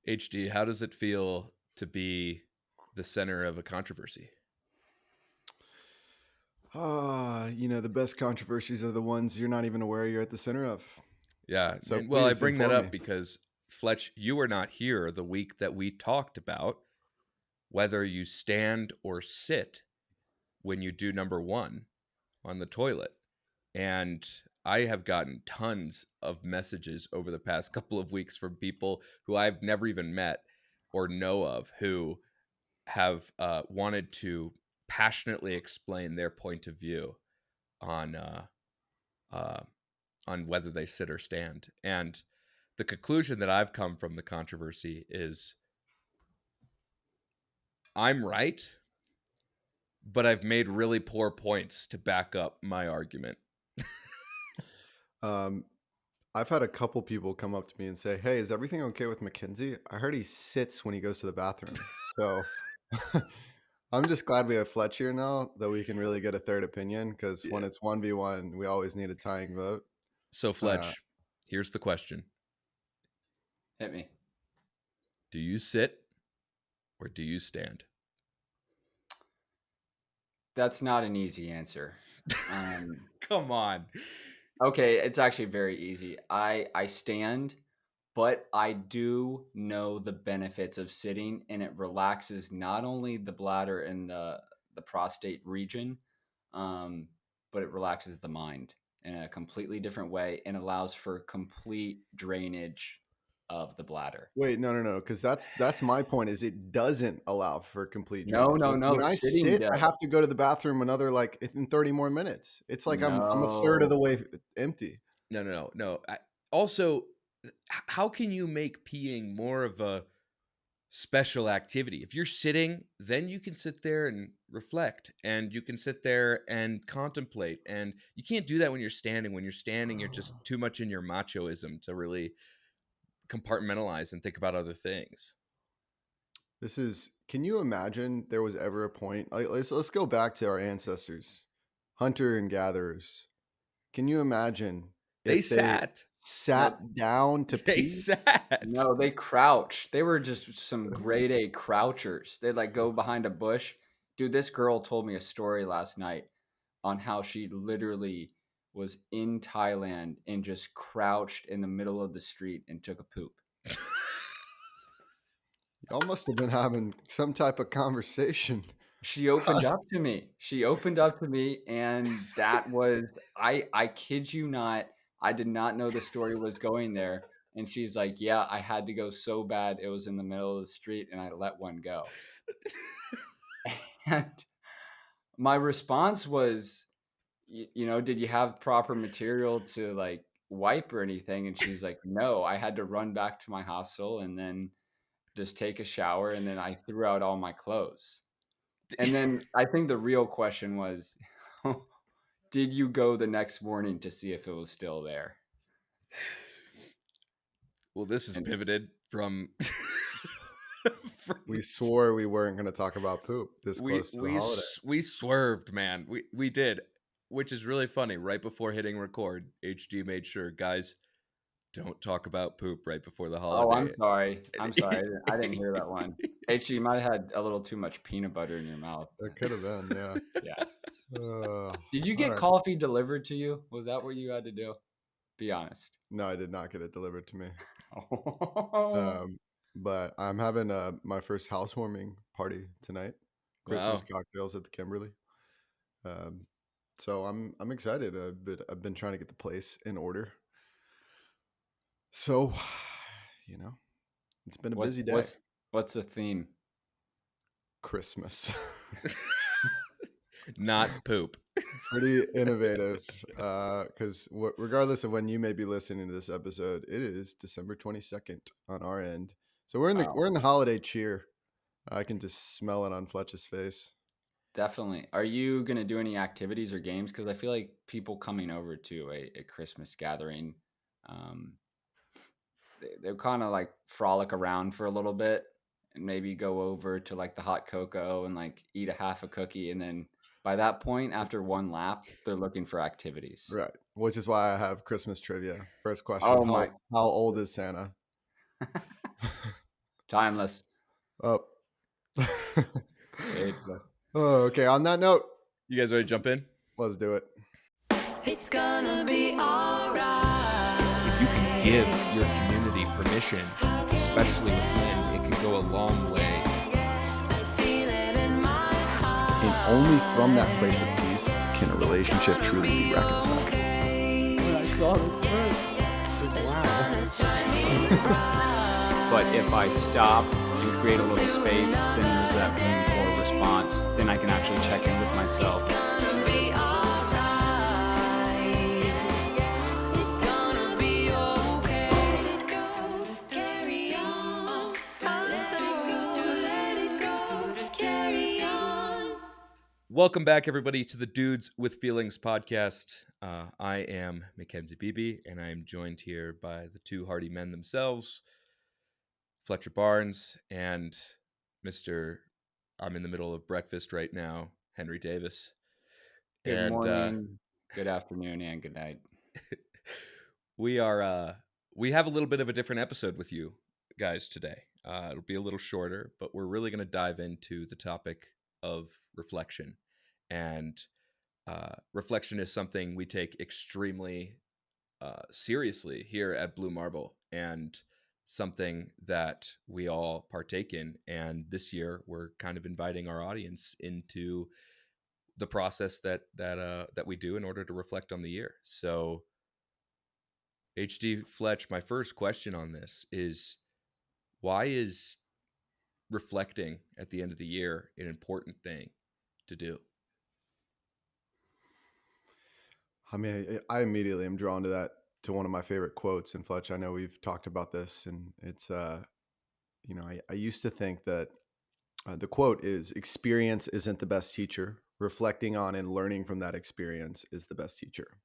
HD, how does it feel to be the center of a controversy? The best controversies are the ones you're not even aware you're at the center of. Yeah, So and well, I please bring that inform up me. because Fletch, you were not here the week that we talked about whether you stand or sit when you do number one on the toilet. And I have gotten tons of messages over the past couple of weeks from people who I've never even met or know of who have wanted to passionately explain their point of view on uh, on whether they sit or stand. And the conclusion that I've come from the controversy is I'm right, but I've made really poor points to back up my argument. Um, I've had a couple people come up to me and say, "Hey, is everything okay with McKenzie? I heard he sits when he goes to the bathroom." So I'm just glad we have Fletch here now that we can really get a third opinion because Yeah. when it's 1v1, we always need a tying vote. So, Uh, Fletch, here's the question. Hit me. Do you sit or do you stand? That's not an easy answer. Come on. Okay, it's actually very easy. I stand, but I do know the benefits of sitting, and it relaxes not only the bladder and the prostate region, um, but it relaxes the mind in a completely different way and allows for complete drainage of the bladder. Wait, no, because that's my point. Is it doesn't allow for complete No, drainage. no, When no. I Sitting sit, I does. have to go to the bathroom another like in 30 more minutes. It's like I'm a third of No. the way empty. No. Also, how can you make peeing more of a special activity? If you're sitting, then you can sit there and reflect, and you can sit there and contemplate. And you can't do that when you're standing. When you're standing, you're just too much in your machoism to really compartmentalize and think about other things. Can you imagine there was ever a point like let's go back to our ancestors, hunter and gatherers. Can you imagine They if they sat. No, sat down to They pee? sat. no, they crouch. They were just some grade A crouchers. They'd like go behind a bush. Dude, this girl told me a story last night on how she literally was in Thailand and just crouched in the middle of the street and took a poop. Y'all must have been having some type of conversation. She opened up to me. She opened up to me, and that was I kid you not. I did not know the story was going there. And she's like, "Yeah, I had to go so bad. It was in the middle of the street, and I let one go." And my response was, did you have proper material to like wipe or anything? And she's like, "No, I had to run back to my hostel and then just take a shower, and then I threw out all my clothes." And then I think the real question was, did you go the next morning to see if it was still there? Well, this is And pivoted from. We swore we weren't going to talk about poop this close to the holiday. We swerved, man. We did, which is really funny. Right before hitting record, HG made sure, guys, don't talk about poop right before the oh, I'm holiday. sorry. I'm sorry. I didn't hear that one. HG, you might have had a little too much peanut butter in your mouth. That could have been, yeah. Yeah. Did you All get right. coffee delivered to you? Was that what you had to do? Be honest. No, I did not get it delivered to me. Oh. But I'm having my first housewarming party tonight. Christmas Wow. cocktails at the Kimberly. So I'm excited. I've been trying to get the place in order. So, it's been a busy day. What's the theme? Christmas. Not poop. Pretty innovative. Because regardless of when you may be listening to this episode, it is December 22nd on our end. So we're in the holiday cheer. I can just smell it on Fletch's face. Definitely. Are you going to do any activities or games? Because I feel like people coming over to a Christmas gathering, they'll kind of like frolic around for a little bit and maybe go over to like the hot cocoa and like eat a half a cookie. And then by that point, after one lap, they're looking for activities. Right. Which is why I have Christmas trivia. First question. Oh How my. old is Santa? Timeless. Oh. Ageless. Oh, okay. On that note, You guys ready to jump in? let's do it. It's gonna be alright. If you can give your community permission, especially with wind, it can go a long way. I feel it in my heart. And only from that place of peace can a relationship truly be reconciled. When I saw the first, The sun is shining bright. but if I stop and create a little space, then there's that room for a response. Then I can actually check in with myself. It's gonna be alright. It's gonna be okay. Let it go, carry on. Let it go, carry on. Welcome back, everybody, to the Dudes with Feelings podcast. I am McKenzie Beeby, and I am joined here by the two hardy men themselves, Fletcher Barnes and Mr. I'm in the middle of breakfast right now, Henry Davis. Good morning, good afternoon, and good night. We have a little bit of a different episode with you guys today. It'll be a little shorter, but we're really going to dive into the topic of reflection. And reflection is something we take extremely seriously here at Blue Marble, and something that we all partake in. And this year, we're kind of inviting our audience into the process that we do in order to reflect on the year. So, HD Fletch, my first question on this is, why is reflecting at the end of the year an important thing to do? I mean, I immediately am drawn to one of my favorite quotes. And Fletch, I know we've talked about this, and it's, I used to think that the quote is, experience isn't the best teacher. Reflecting on and learning from that experience is the best teacher.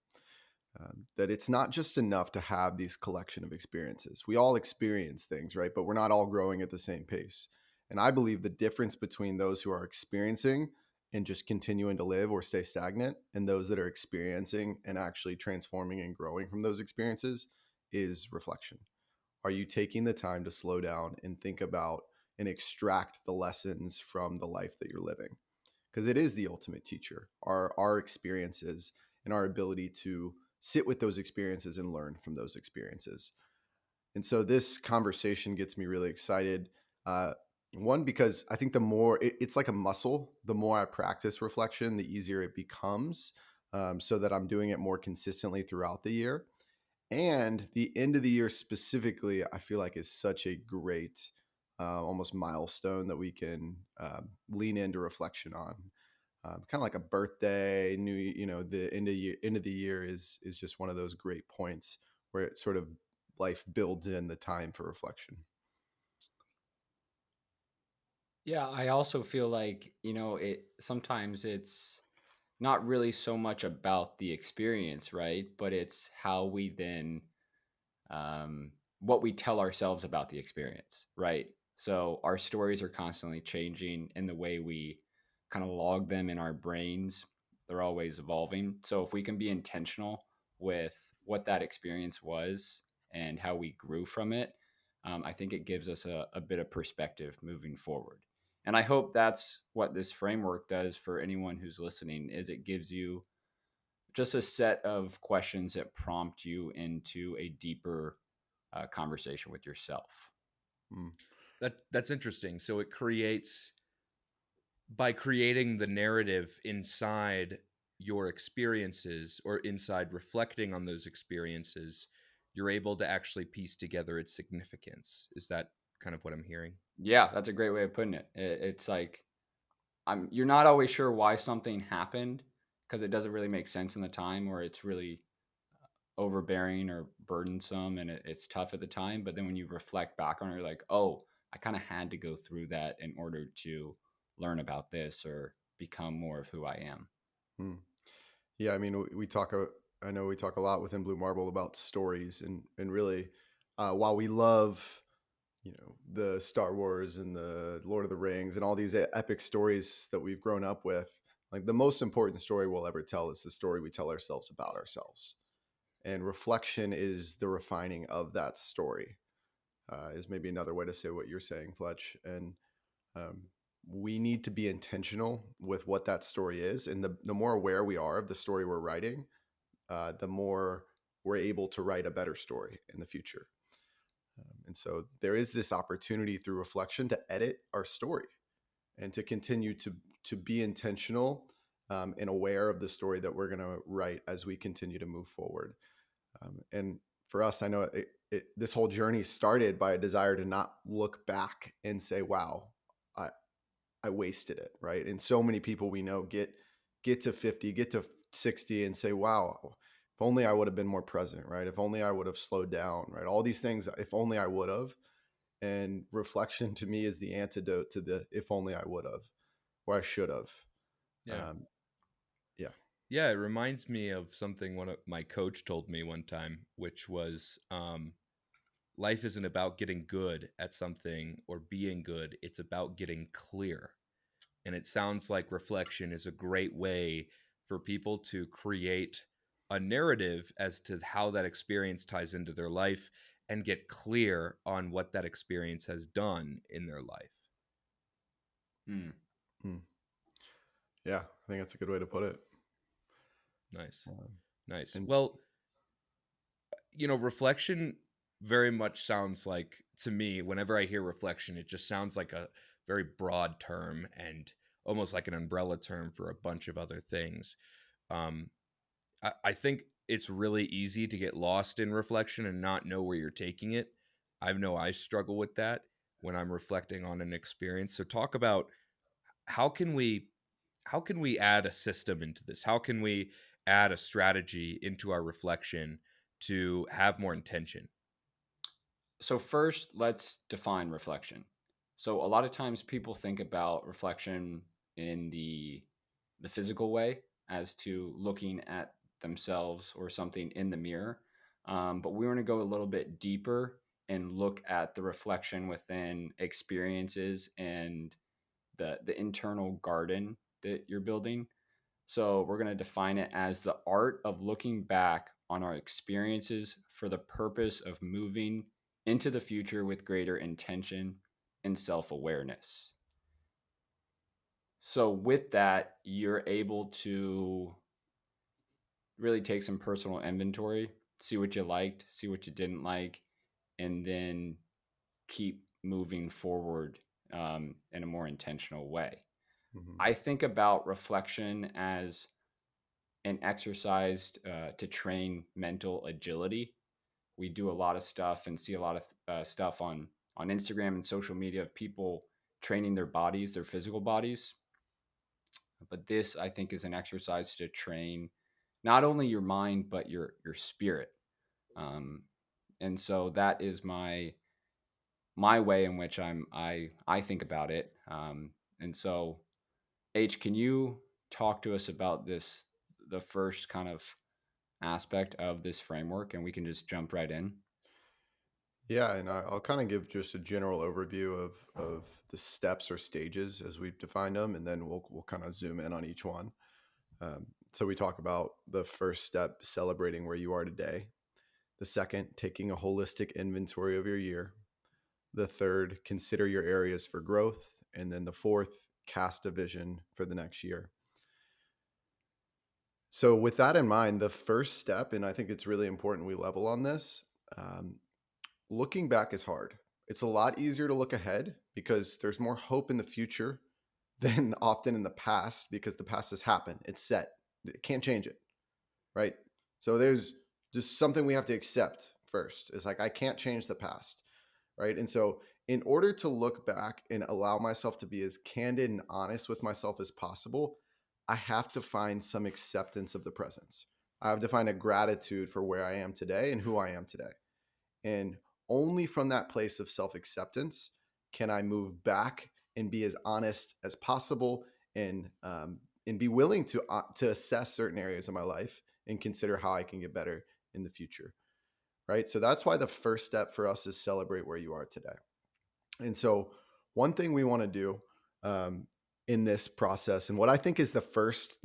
That it's not just enough to have these collection of experiences. We all experience things, right? But we're not all growing at the same pace. And I believe the difference between those who are experiencing and just continuing to live or stay stagnant, and those that are experiencing and actually transforming and growing from those experiences, is reflection. Are you taking the time to slow down and think about and extract the lessons from the life that you're living? Because it is the ultimate teacher, our experiences and our ability to sit with those experiences and learn from those experiences. And so this conversation gets me really excited. One, because I think the more it's like a muscle, the more I practice reflection, the easier it becomes, so that I'm doing it more consistently throughout the year. And the end of the year specifically, I feel like is such a great, almost milestone that we can lean into reflection on. Kind of like a birthday, the end of the year is just one of those great points where it sort of life builds in the time for reflection. Yeah, I also feel like, sometimes it's not really so much about the experience, right? But it's how we then, what we tell ourselves about the experience, right? So our stories are constantly changing in the way we kind of log them in our brains. They're always evolving. So if we can be intentional with what that experience was and how we grew from it, I think it gives us a bit of perspective moving forward. And I hope that's what this framework does for anyone who's listening, is it gives you just a set of questions that prompt you into a deeper conversation with yourself. That's interesting. So it by creating the narrative inside your experiences, or inside reflecting on those experiences, you're able to actually piece together its significance. Is that kind of what I'm hearing? Yeah, that's a great way of putting it. It's like you're not always sure why something happened because it doesn't really make sense in the time, or it's really overbearing or burdensome, and it's tough at the time. But then when you reflect back on it, you're like, oh, I kind of had to go through that in order to learn about this or become more of who I am. Yeah, I mean, I know we talk a lot within Blue Marble about stories, and really, while we love, the Star Wars and the Lord of the Rings and all these epic stories that we've grown up with, like the most important story we'll ever tell is the story we tell ourselves about ourselves. And reflection is the refining of that story. is maybe another way to say what you're saying, Fletch. And we need to be intentional with what that story is. And the more aware we are of the story we're writing, the more we're able to write a better story in the future. And so there is this opportunity through reflection to edit our story and to continue to be intentional and aware of the story that we're going to write as we continue to move forward. And for us, I know this whole journey started by a desire to not look back and say, wow, I wasted it, right? And so many people we know get to 50, get to 60 and say, wow, if only I would have been more present, right? If only I would have slowed down, right? All these things, if only I would have. And reflection to me is the antidote to the if only I would have, or I should have. Yeah. Yeah. Yeah, it reminds me of something one of my coach told me one time, which was life isn't about getting good at something or being good. It's about getting clear. And it sounds like reflection is a great way for people to create a narrative as to how that experience ties into their life and get clear on what that experience has done in their life. Yeah, I think that's a good way to put it. Nice. Nice. Well, reflection very much sounds like, to me, whenever I hear reflection, it just sounds like a very broad term and almost like an umbrella term for a bunch of other things. I think it's really easy to get lost in reflection and not know where you're taking it. I know I struggle with that when I'm reflecting on an experience. So talk about how can we add a system into this? How can we add a strategy into our reflection to have more intention? So first, let's define reflection. So a lot of times people think about reflection in the physical way, as to looking at themselves or something in the mirror. But we want to go a little bit deeper and look at the reflection within experiences and the internal garden that you're building. So we're going to define it as the art of looking back on our experiences for the purpose of moving into the future with greater intention and self-awareness. So with that, you're able to really take some personal inventory, see what you liked, see what you didn't like, and then keep moving forward in a more intentional way. Mm-hmm. I think about reflection as an exercise to train mental agility. We do a lot of stuff and see a lot of stuff on Instagram and social media of people training their bodies, their physical bodies. But this, I think, is an exercise to train not only your mind but your spirit. And so that is my way in which I think about it. And so, H, can you talk to us about this, the first kind of aspect of this framework, and we can just jump right in? Yeah, and I'll kind of give just a general overview of the steps or stages as we've defined them, and then we'll kind of zoom in on each one. So we talk about the first step, celebrating where you are today. The second, taking a holistic inventory of your year. The third, consider your areas for growth. And then the fourth, cast a vision for the next year. So with that in mind, the first step, and I think it's really important we level on this, looking back is hard. It's a lot easier to look ahead because there's more hope in the future than often in the past, because the past has happened. It's set. It can't change it, right? So there's just something we have to accept first. It's like, I can't change the past, right? And so in order to look back and allow myself to be as candid and honest with myself as possible, I have to find some acceptance of the presence. I have to find a gratitude for where I am today and who I am today. And only from that place of self-acceptance can I move back and be as honest as possible, and be willing to assess certain areas of my life and consider how I can get better in the future. Right. So that's why the first step for us is celebrate where you are today. And so one thing we want to do in this process, and what I think is the first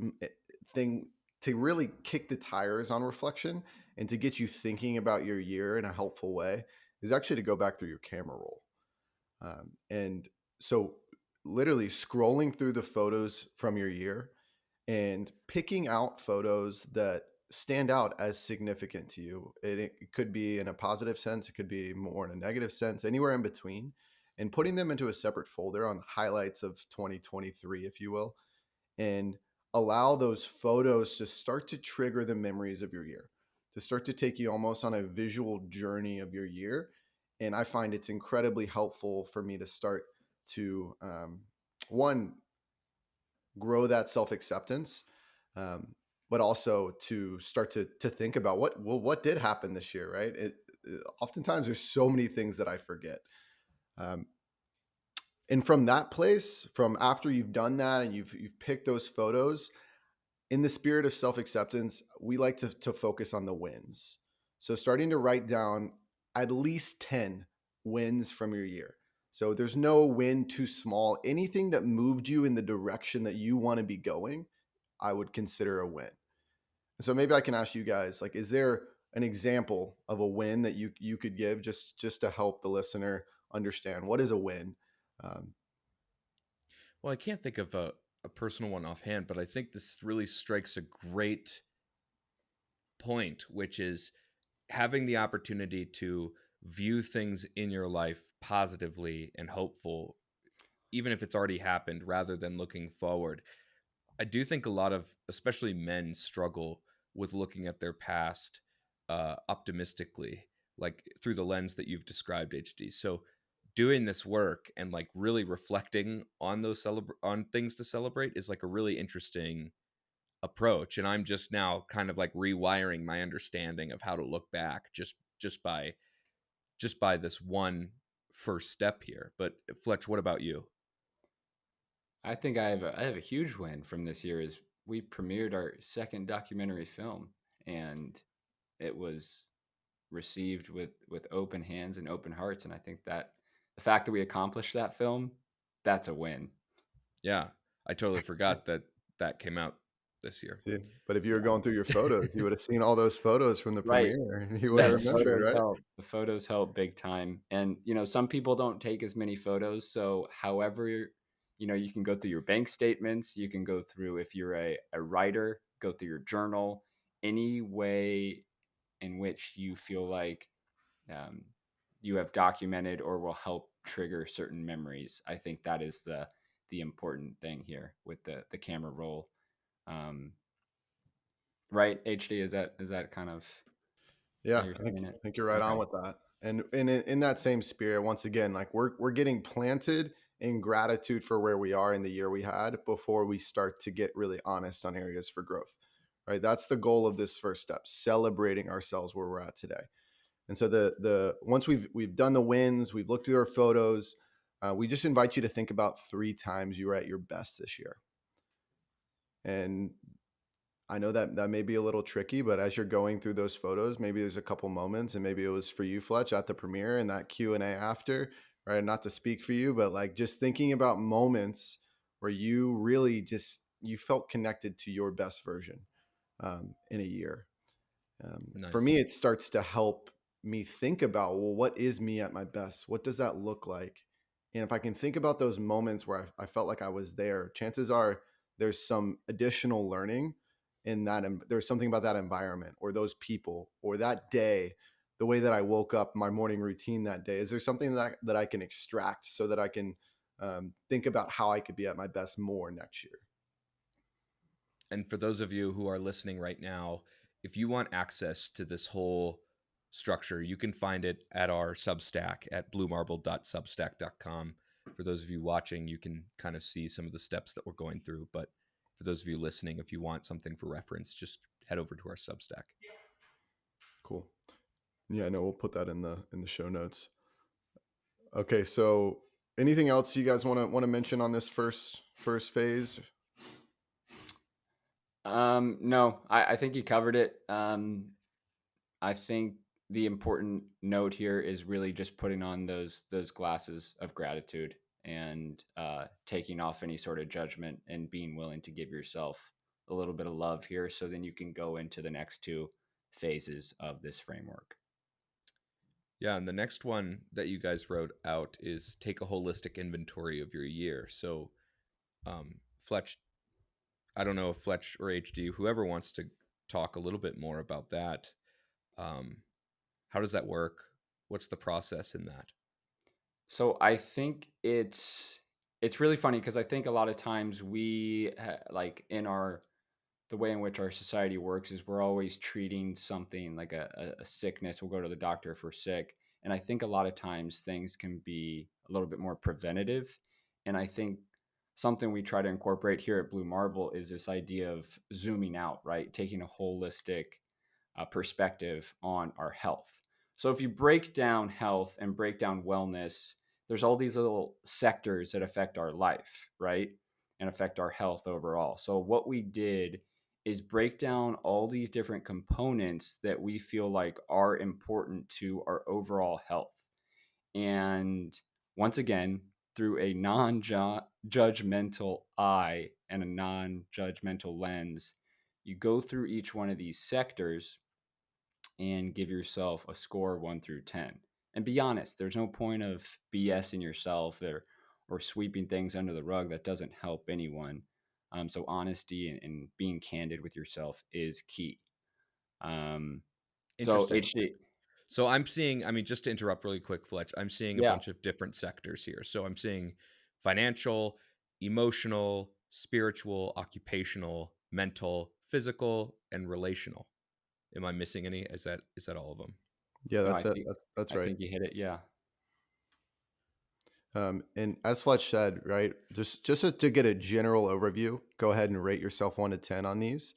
thing to really kick the tires on reflection and to get you thinking about your year in a helpful way, is actually to go back through your camera roll. And so literally scrolling through the photos from your year and picking out photos that stand out as significant to you. It could be in a positive sense, it could be more in a negative sense, anywhere in between, and putting them into a separate folder on highlights of 2023, if you will, and allow those photos to start to trigger the memories of your year, to start to take you almost on a visual journey of your year. And I find it's incredibly helpful for me to start to, one, grow that self-acceptance, but also to start to think about what did happen this year, right? Oftentimes there's so many things that I forget. And from that place, from after you've done that and you've picked those photos, in the spirit of self-acceptance, we like to focus on the wins. So starting to write down at least 10 wins from your year. So there's no win too small. Anything that moved you in the direction that you want to be going, I would consider a win. So maybe I can ask you guys, like, is there an example of a win that you could give just to help the listener understand what is a win? Well, I can't think of a personal one offhand, but I think this really strikes a great point, which is having the opportunity to view things in your life positively and hopeful, even if it's already happened, rather than looking forward. I do think a lot of, especially men, struggle with looking at their past optimistically, like through the lens that you've described, HD. So doing this work and like really reflecting on those on things to celebrate is like a really interesting approach. And I'm just now kind of like rewiring my understanding of how to look back just by this one first step here. But Fletch, what about you? I think I have a huge win from this year. Is we premiered our second documentary film, and it was received with open hands and open hearts. And I think that the fact that we accomplished that film, that's a win. Yeah, I totally forgot that came out this year. Yeah. But if you were going through your photos, you would have seen all those photos from the Right. premiere, and you would have remembered, right? The photos help big time. And, some people don't take as many photos. So however, you can go through your bank statements, you can go through, if you're a writer, go through your journal, any way in which you feel like you have documented or will help trigger certain memories. I think that is the important thing here with the camera roll. Right, HD, is that kind of Yeah, how you're I think saying it? I think you're right on with that. And in that same spirit, once again, like we're getting planted in gratitude for where we are in the year we had before we start to get really honest on areas for growth. Right? That's the goal of this first step, celebrating ourselves where we're at today. And so the once we've done the wins, we've looked through our photos, we just invite you to think about 3 times you were at your best this year. And I know that may be a little tricky, but as you're going through those photos, maybe there's a couple moments, and maybe it was for you, Fletch, at the premiere and that Q&A after, right? Not to speak for you, but like just thinking about moments where you really you felt connected to your best version in a year. Nice. For me, it starts to help me think about, well, what is me at my best? What does that look like? And if I can think about those moments where I felt like I was there, chances are there's some additional learning in that. There's something about that environment or those people or that day, the way that I woke up, my morning routine that day. Is there something that I can extract so that I can think about how I could be at my best more next year? And for those of you who are listening right now, if you want access to this whole structure, you can find it at our Substack at bluemarble.substack.com. For those of you watching, you can kind of see some of the steps that we're going through. But for those of you listening, if you want something for reference, just head over to our Substack. Cool. Yeah, no, we'll put that in the show notes. Okay, so anything else you guys want to mention on this first phase? No, I think you covered it. I think the important note here is really just putting on those glasses of gratitude and taking off any sort of judgment and being willing to give yourself a little bit of love here, so then you can go into the next 2 phases of this framework. Yeah, and the next one that you guys wrote out is take a holistic inventory of your year. So, Fletch, I don't know if Fletch or HD, whoever wants to talk a little bit more about that. Um, how does that work? What's the process in that? So I think it's really funny because I think a lot of times like in our the way in which our society works is we're always treating something like a sickness. We'll go to the doctor if we're sick. And I think a lot of times things can be a little bit more preventative. And I think something we try to incorporate here at Blue Marble is this idea of zooming out, right? Taking a holistic perspective on our health. So if you break down health and break down wellness, there's all these little sectors that affect our life, right? And affect our health overall. So what we did is break down all these different components that we feel like are important to our overall health. And once again, through a non judgmental eye and a non judgmental lens, you go through each one of these sectors and give yourself a score 1 through 10. And be honest, there's no point of BSing yourself or sweeping things under the rug. That doesn't help anyone. So honesty and being candid with yourself is key. So Interesting. HD, So I'm seeing, I mean, just to interrupt really quick, Fletch, I'm seeing a yeah, bunch of different sectors here. So I'm seeing financial, emotional, spiritual, occupational, mental, physical, and relational. Am I missing any? Is that all of them? Yeah, no, that's it. That's I right. think you hit it. Yeah, And as Fletch said, right, just to get a general overview, go ahead and rate yourself 1 to 10 on these.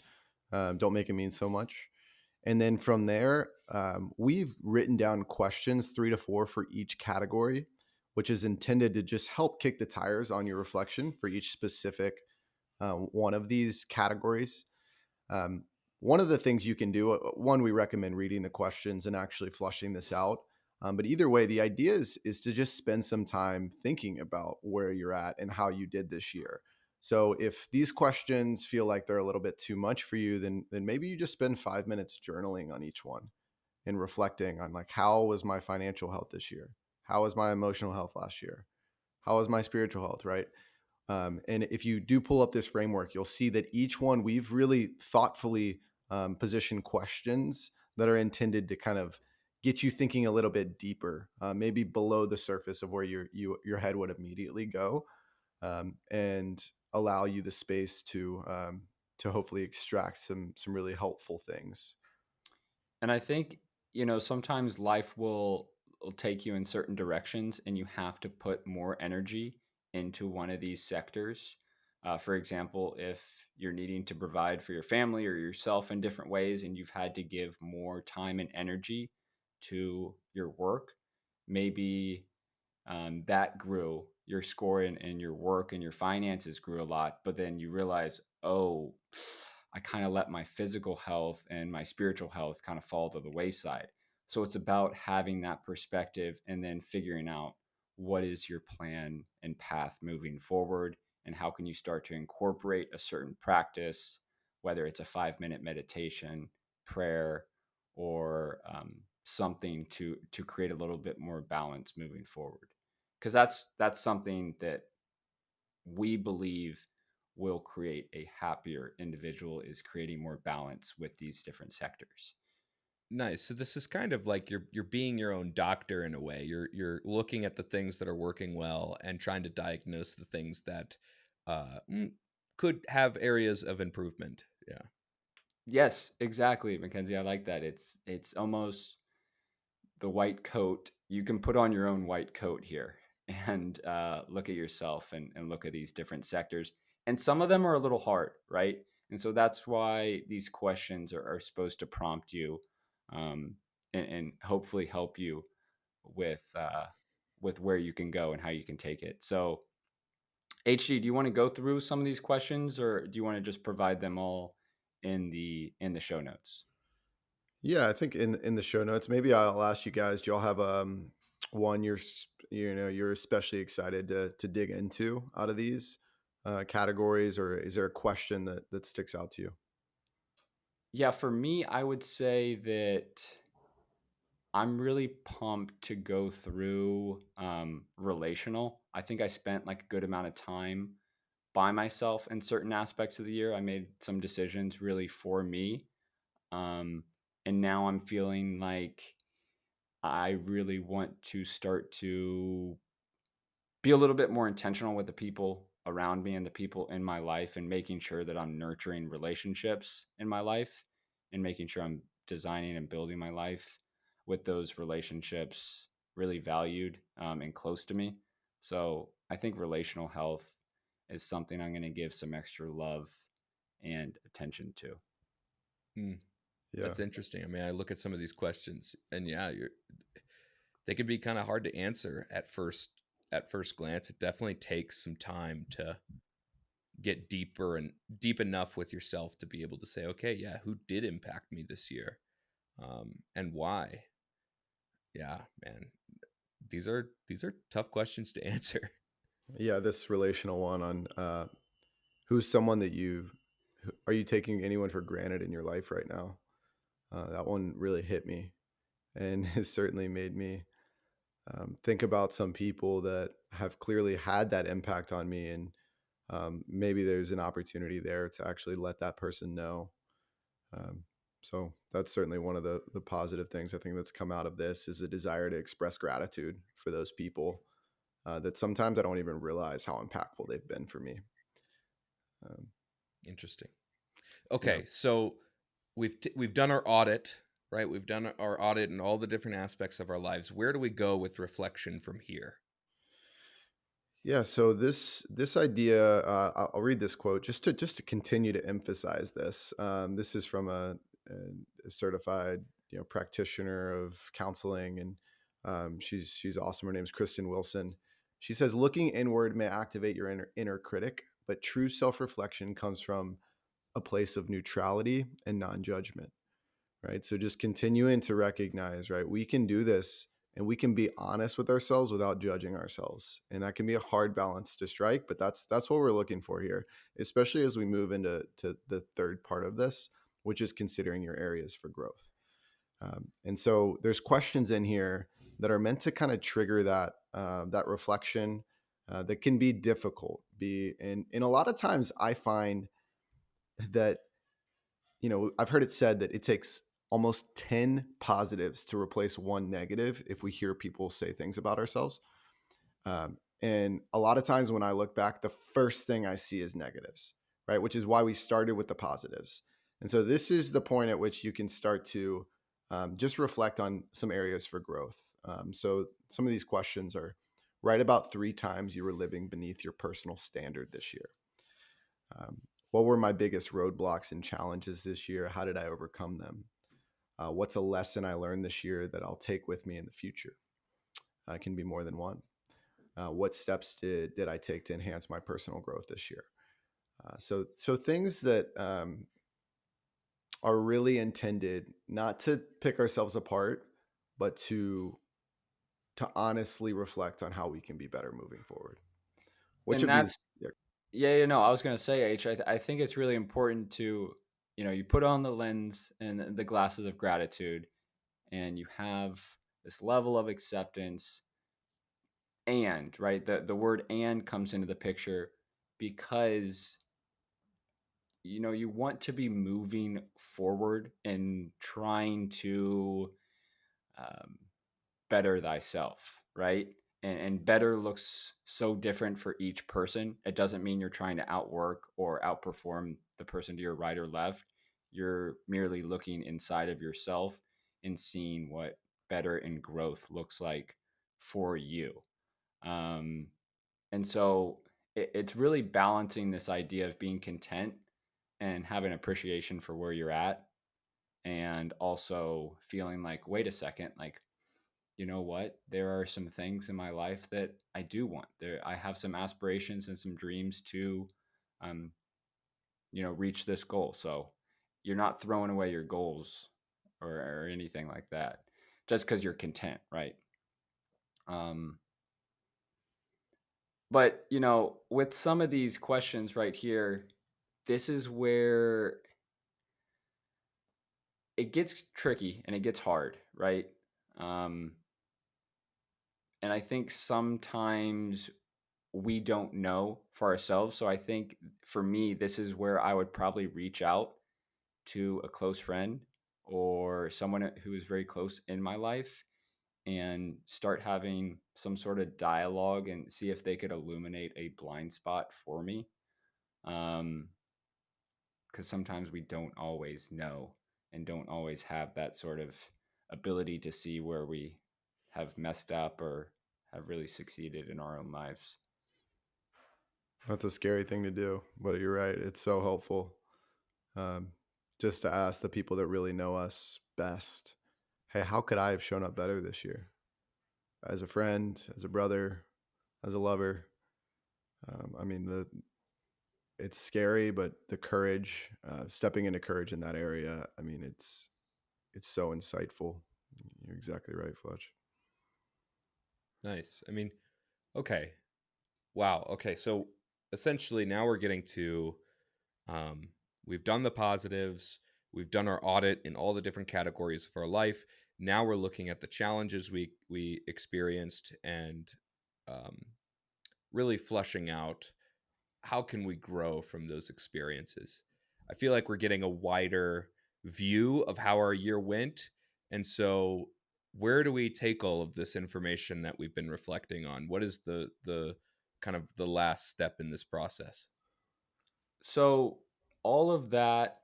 Don't make it mean so much. And then from there, we've written down questions 3 to 4 for each category, which is intended to just help kick the tires on your reflection for each specific one of these categories. Um, one of the things you can do, one, we recommend reading the questions and actually flushing this out. But either way, the idea is to just spend some time thinking about where you're at and how you did this year. So if these questions feel like they're a little bit too much for you, then maybe you just spend 5 minutes journaling on each one and reflecting on, like, how was my financial health this year? How was my emotional health last year? How was my spiritual health, right? And if you do pull up this framework, you'll see that each one we've really thoughtfully positioned questions that are intended to kind of get you thinking a little bit deeper, maybe below the surface of where your head would immediately go, and allow you the space to hopefully extract some really helpful things. and I think sometimes life will take you in certain directions, and you have to put more energy into one of these sectors. For example, if you're needing to provide for your family or yourself in different ways, and you've had to give more time and energy to your work, maybe that grew your score and your work and your finances grew a lot, but then you realize, oh, I kind of let my physical health and my spiritual health kind of fall to the wayside. So it's about having that perspective and then figuring out what is your plan and path moving forward, and how can you start to incorporate a certain practice, whether it's a 5 minute meditation, prayer, or something to create a little bit more balance moving forward, because that's something that we believe will create a happier individual, is creating more balance with these different sectors. Nice. So this is kind of like you're being your own doctor in a way. You're looking at the things that are working well and trying to diagnose the things that could have areas of improvement. Yeah. Yes, exactly, Mackenzie. I like that. It's almost the white coat. You can put on your own white coat here and look at yourself and look at these different sectors. And some of them are a little hard, right? And so that's why these questions are supposed to prompt you, um, and hopefully help you with where you can go and how you can take it. So, HG, do you want to go through some of these questions, or do you want to just provide them all in the show notes? Yeah, I think in the show notes, maybe I'll ask you guys. Do y'all have one you're especially excited to dig into out of these categories, or is there a question that sticks out to you? Yeah, for me, I would say that I'm really pumped to go through relational. I think I spent like a good amount of time by myself in certain aspects of the year. I made some decisions really for me. Um, and now I'm feeling like I really want to start to be a little bit more intentional with the people around me and the people in my life, and making sure that I'm nurturing relationships in my life, and making sure I'm designing and building my life with those relationships really valued and close to me. So I think relational health is something I'm going to give some extra love and attention to. Hmm. Yeah. That's interesting. I mean, I look at some of these questions, and yeah, they can be kind of hard to answer at first glance. It definitely takes some time to get deeper and deep enough with yourself to be able to say, okay, yeah, who did impact me this year, and why? Yeah, man, these are tough questions to answer. Yeah, this relational one on who's someone that are you taking anyone for granted in your life right now? That one really hit me, and has certainly made me think about some people that have clearly had that impact on me, and maybe there's an opportunity there to actually let that person know. Um, so that's certainly one of the positive things I think that's come out of this, is a desire to express gratitude for those people that sometimes I don't even realize how impactful they've been for me. Um, Interesting. yeah. Okay, so we've done our audit, right? We've done our audit in all the different aspects of our lives. Where do we go with reflection from here? Yeah, so this idea, I'll read this quote just to continue to emphasize this. This is from a certified practitioner of counseling, and she's awesome. Her name's Kristen Wilson. She says, "Looking inward may activate your inner critic, but true self reflection comes from a place of neutrality and non judgment." Right. So just continuing to recognize, right, we can do this and we can be honest with ourselves without judging ourselves. And that can be a hard balance to strike, but that's what we're looking for here, especially as we move into the third part of this, which is considering your areas for growth. And so there's questions in here that are meant to kind of trigger that reflection that can be difficult. And a lot of times I find that I've heard it said that it takes almost 10 positives to replace one negative if we hear people say things about ourselves. And a lot of times when I look back, the first thing I see is negatives, right? Which is why we started with the positives. And so this is the point at which you can start to just reflect on some areas for growth. So some of these questions are: write about 3 times you were living beneath your personal standard this year. What were my biggest roadblocks and challenges this year? How did I overcome them? What's a lesson I learned this year that I'll take with me in the future? It can be more than one. What steps did I take to enhance my personal growth this year? So things that are really intended not to pick ourselves apart, but to honestly reflect on how we can be better moving forward. Which And of these? that's, yeah, no, I was going to say, I think it's really important to, you put on the lens and the glasses of gratitude, and you have this level of acceptance. And right, the word "and" comes into the picture because you want to be moving forward and trying to um, better thyself, right? And better looks so different for each person. It doesn't mean you're trying to outwork or outperform the person to your right or left. You're merely looking inside of yourself and seeing what better and growth looks like for you. Um, and so it's really balancing this idea of being content and having appreciation for where you're at, and also feeling like, wait a second, like, you know what? There are some things in my life that I do want. I have some aspirations and some dreams to, um, reach this goal. So you're not throwing away your goals or anything like that, just because you're content, right? Um, but with some of these questions right here, this is where it gets tricky and it gets hard, right? And I think sometimes we don't know for ourselves. So I think for me, this is where I would probably reach out to a close friend or someone who is very close in my life and start having some sort of dialogue and see if they could illuminate a blind spot for me. Because sometimes we don't always know and don't always have that sort of ability to see where we have messed up or have really succeeded in our own lives. That's a scary thing to do, but you're right. It's so helpful. Just to ask the people that really know us best, hey, how could I have shown up better this year? As a friend, as a brother, as a lover. I mean, it's scary, but the courage, stepping into courage in that area, I mean, it's so insightful. You're exactly right, Fletch. Nice. I mean, okay. Wow. Okay. So essentially now we're getting to, we've done the positives. We've done our audit in all the different categories of our life. Now we're looking at the challenges we experienced and really fleshing out how can we grow from those experiences. I feel like we're getting a wider view of how our year went. And so where do we take all of this information that we've been reflecting on? What is the kind of the last step in this process? So all of that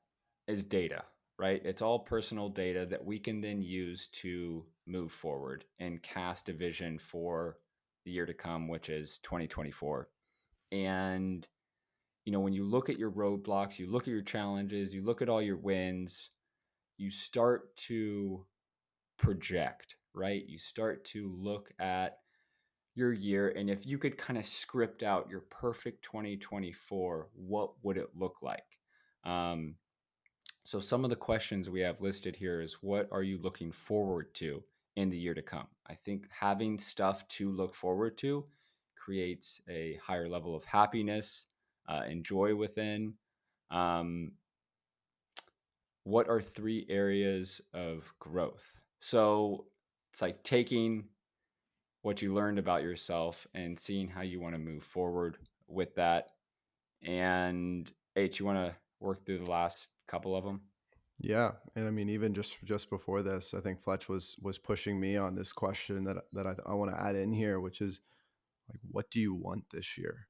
is data, right? It's all personal data that we can then use to move forward and cast a vision for the year to come, which is 2024. And when you look at your roadblocks, you look at your challenges, you look at all your wins, you start to project, right? You start to look at your year, and if you could kind of script out your perfect 2024, what would it look like? Um, so some of the questions we have listed here is, what are you looking forward to in the year to come? I think having stuff to look forward to creates a higher level of happiness and joy within. Um, what are 3 areas of growth? So it's like taking what you learned about yourself and seeing how you want to move forward with that. And H, you want to work through the last couple of them? Yeah, and I mean, even just before this, I think Fletch was pushing me on this question that I want to add in here, which is like, what do you want this year?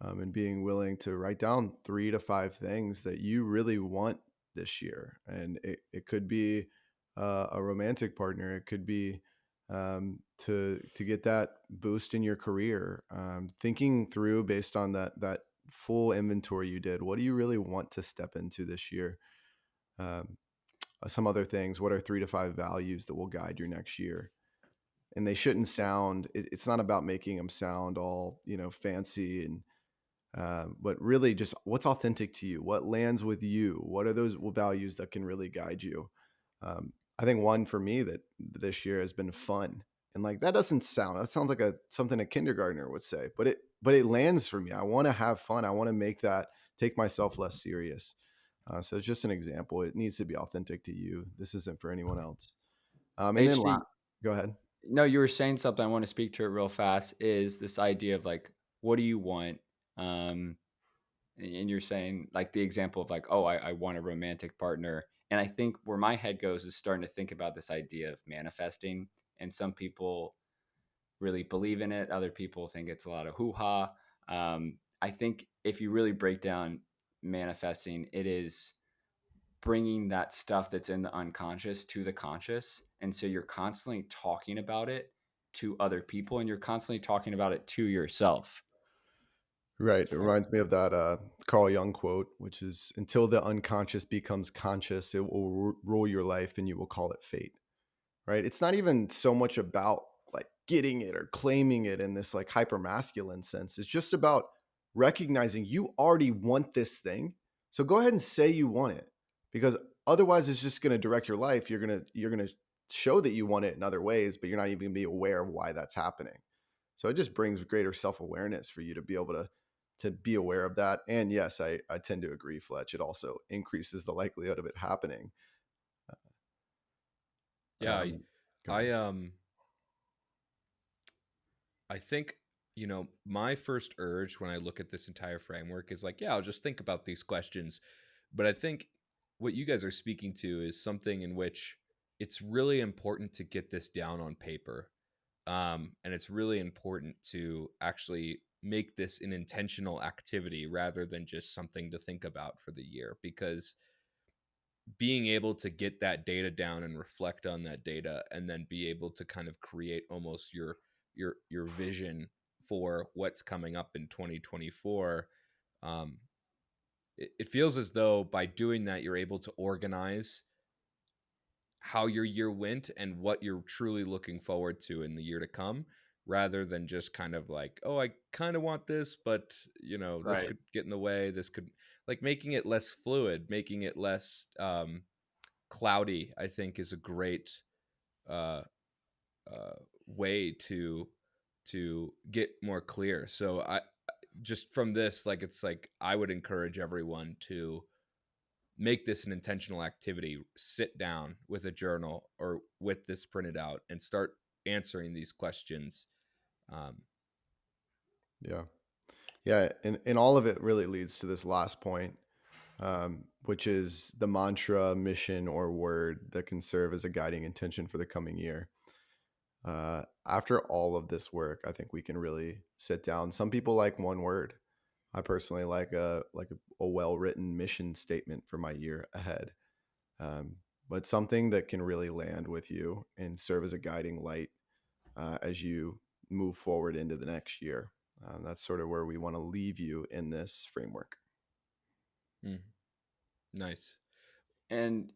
And being willing to write down 3 to 5 things that you really want this year, and it could be a romantic partner, it could be to get that boost in your career. Thinking through based on that full inventory you did, what do you really want to step into this year? Um, some other things. What are 3 to 5 values that will guide your next year? And they shouldn't sound. It's not about making them sound all fancy and. But really, just what's authentic to you? What lands with you? What are those values that can really guide you? I think one for me that this year has been fun, and like that sounds like something a kindergartner would say, but it lands for me. I want to have fun. I want to take myself less serious. So it's just an example. It needs to be authentic to you. This isn't for anyone else. And then HD, go ahead. no, you were saying something. I want to speak to it real fast. Is this idea of like, what do you want? And you're saying like the example of like, oh, I want a romantic partner. And I think where my head goes is starting to think about this idea of manifesting. And some people really believe in it. Other people think it's a lot of hoo-ha. I think if you really break down manifesting, it is bringing that stuff that's in the unconscious to the conscious. And so you're constantly talking about it to other people and you're constantly talking about it to yourself. Right. It reminds me of that Carl Jung quote, which is, until the unconscious becomes conscious, it will rule your life and you will call it fate. Right. It's not even so much about like getting it or claiming it in this like hyper masculine sense. It's just about recognizing you already want this thing. So go ahead and say you want it, because otherwise it's just going to direct your life. You're going to show that you want it in other ways, but you're not even going to be aware of why that's happening. So it just brings greater self-awareness for you to be able to be aware of that. And yes, I tend to agree, Fletch. It also increases the likelihood of it happening. Yeah, I think, my first urge when I look at this entire framework is like, yeah, I'll just think about these questions. But I think what you guys are speaking to is something in which it's really important to get this down on paper. And it's really important to actually make this an intentional activity rather than just something to think about for the year, because being able to get that data down and reflect on that data and then be able to kind of create almost your vision for what's coming up in 2024, it feels as though by doing that you're able to organize how your year went and what you're truly looking forward to in the year to come, rather than just kind of like, oh, I kind of want this, but this Right. could get in the way, this could, like, making it less fluid, making it less cloudy, I think is a great uh, way to get more clear. So I just from this, like, it's like I would encourage everyone to make this an intentional activity. Sit down with a journal or with this printed out and start answering these questions. Um, Yeah. Yeah. And all of it really leads to this last point, which is the mantra, mission, or word that can serve as a guiding intention for the coming year. After all of this work, I think we can really sit down. Some people like one word. I personally like a well-written mission statement for my year ahead. But something that can really land with you and serve as a guiding light as you move forward into the next year. That's sort of where we want to leave you in this framework. Nice. And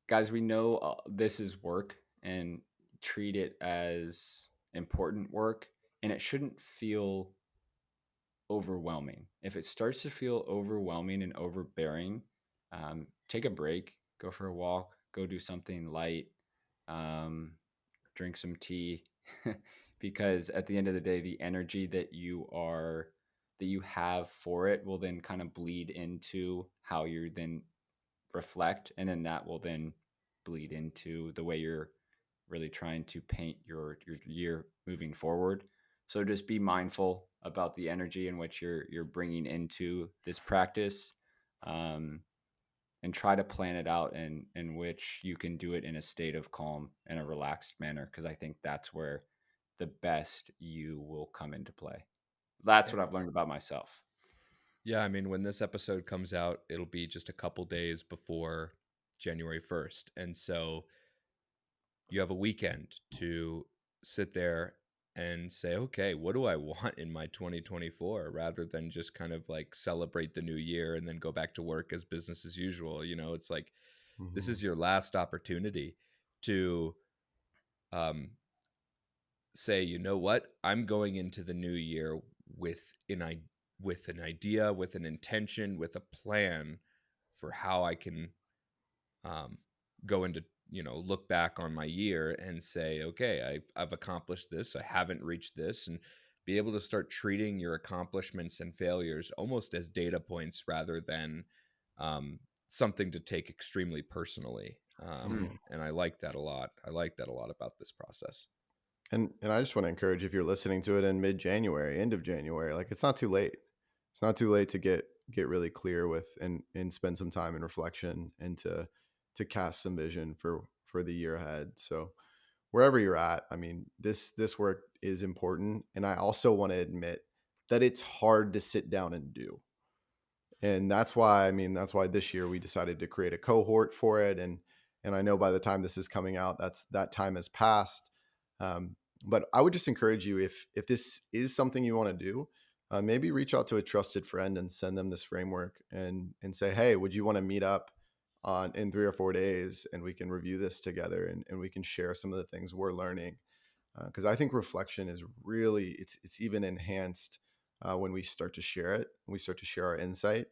guys, we know this is work, and treat it as important work, and it shouldn't feel overwhelming. If it starts to feel overwhelming and overbearing, take a break, go for a walk, go do something light, um, drink some tea, because at the end of the day, the energy that you have for it will then kind of bleed into how you then reflect, and then that will then bleed into the way you're really trying to paint your year moving forward. So just be mindful about the energy in which you're bringing into this practice, um, and try to plan it out in which you can do it in a state of calm and a relaxed manner, because I think that's where the best you will come into play. That's what I've learned about myself. Yeah, I mean, when this episode comes out, it'll be just a couple days before January 1st. And so you have a weekend to sit there and say, okay, what do I want in my 2024, rather than just kind of like celebrate the new year and then go back to work as business as usual. It's like, this is your last opportunity to say, you know what, I'm going into the new year with with an idea, with an intention, with a plan for how I can go into, look back on my year and say, okay, I've accomplished this, I haven't reached this, and be able to start treating your accomplishments and failures almost as data points rather than something to take extremely personally. And I like that a lot. I like that a lot about this process. And I just want to encourage, if you're listening to it in mid-January, end of January, like, it's not too late. It's not too late to get really clear with and spend some time in reflection and to cast some vision for the year ahead. So wherever you're at, I mean, this work is important, and I also want to admit that it's hard to sit down and do. And that's why this year we decided to create a cohort for it, and I know by the time this is coming out, that time has passed. But I would just encourage you, if this is something you want to do, maybe reach out to a trusted friend and send them this framework and say, hey, would you want to meet up in 3 or 4 days, and we can review this together, and we can share some of the things we're learning. Because I think reflection is really, it's even enhanced when we start to share it, when we start to share our insight.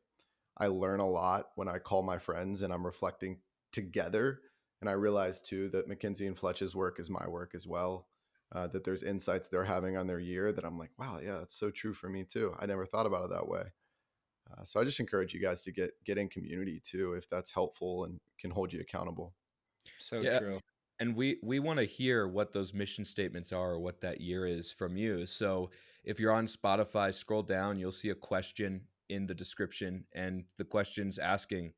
I learn a lot when I call my friends and I'm reflecting together. And I realize too that McKenzie and Fletch's work is my work as well. That there's insights they're having on their year that I'm like, wow, yeah, that's so true for me too. I never thought about it that way. So I just encourage you guys to get in community too, if that's helpful and can hold you accountable. So Yeah. true. And we want to hear what those mission statements are, or what that year is from you. So if you're on Spotify, scroll down, you'll see a question in the description, and the question's asking,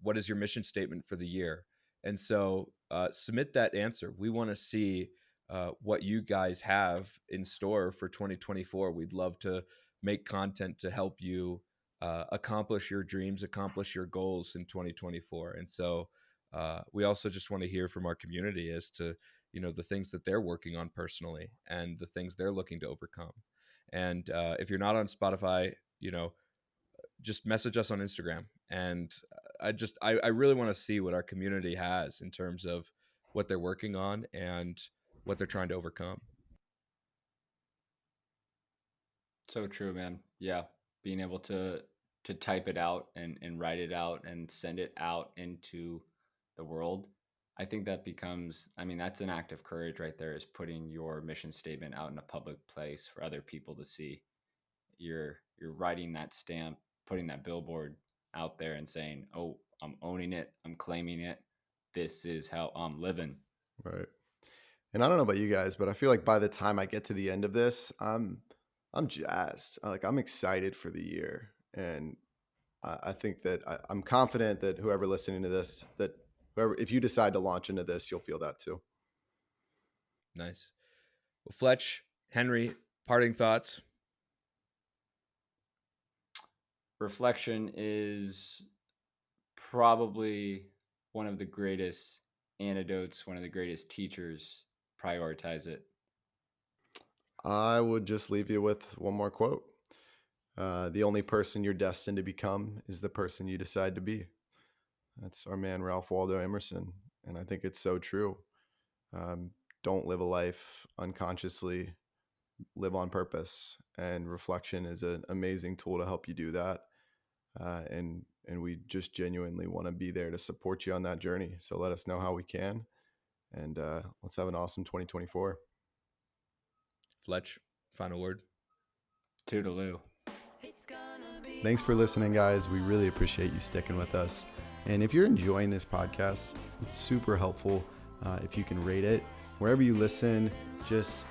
what is your mission statement for the year? And so submit that answer. We want to see what you guys have in store for 2024. We'd love to make content to help you accomplish your dreams, accomplish your goals in 2024. And so we also just want to hear from our community as to, the things that they're working on personally and the things they're looking to overcome. And if you're not on Spotify, just message us on Instagram. And I really want to see what our community has in terms of what they're working on and what they're trying to overcome. So true, man. Yeah. Being able to type it out and write it out and send it out into the world. I think that becomes, that's an act of courage right there, is putting your mission statement out in a public place for other people to see. You're writing that stamp, putting that billboard out there and saying, oh, I'm owning it, I'm claiming it, this is how I'm living. Right. And I don't know about you guys, but I feel like by the time I get to the end of this, I'm jazzed. I'm excited for the year. And I think that I'm confident that whoever listening to this, if you decide to launch into this, you'll feel that too. Nice. Well, Fletch, Henry, parting thoughts? Reflection is probably one of the greatest antidotes, one of the greatest teachers. Prioritize it. I would just leave you with one more quote. The only person you're destined to become is the person you decide to be. That's our man, Ralph Waldo Emerson. And I think it's so true. Don't live a life unconsciously, live on purpose. And reflection is an amazing tool to help you do that. And we just genuinely want to be there to support you on that journey. So let us know how we can. And let's have an awesome 2024. Fletch, final word. Toodaloo. Thanks for listening, guys. We really appreciate you sticking with us. And if you're enjoying this podcast, it's super helpful if you can rate it. Wherever you listen, just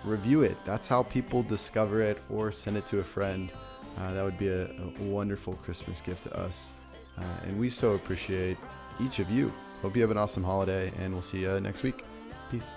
review it. That's how people discover it, or send it to a friend. That would be a wonderful Christmas gift to us. And we so appreciate each of you. Hope you have an awesome holiday, and we'll see you next week. Peace.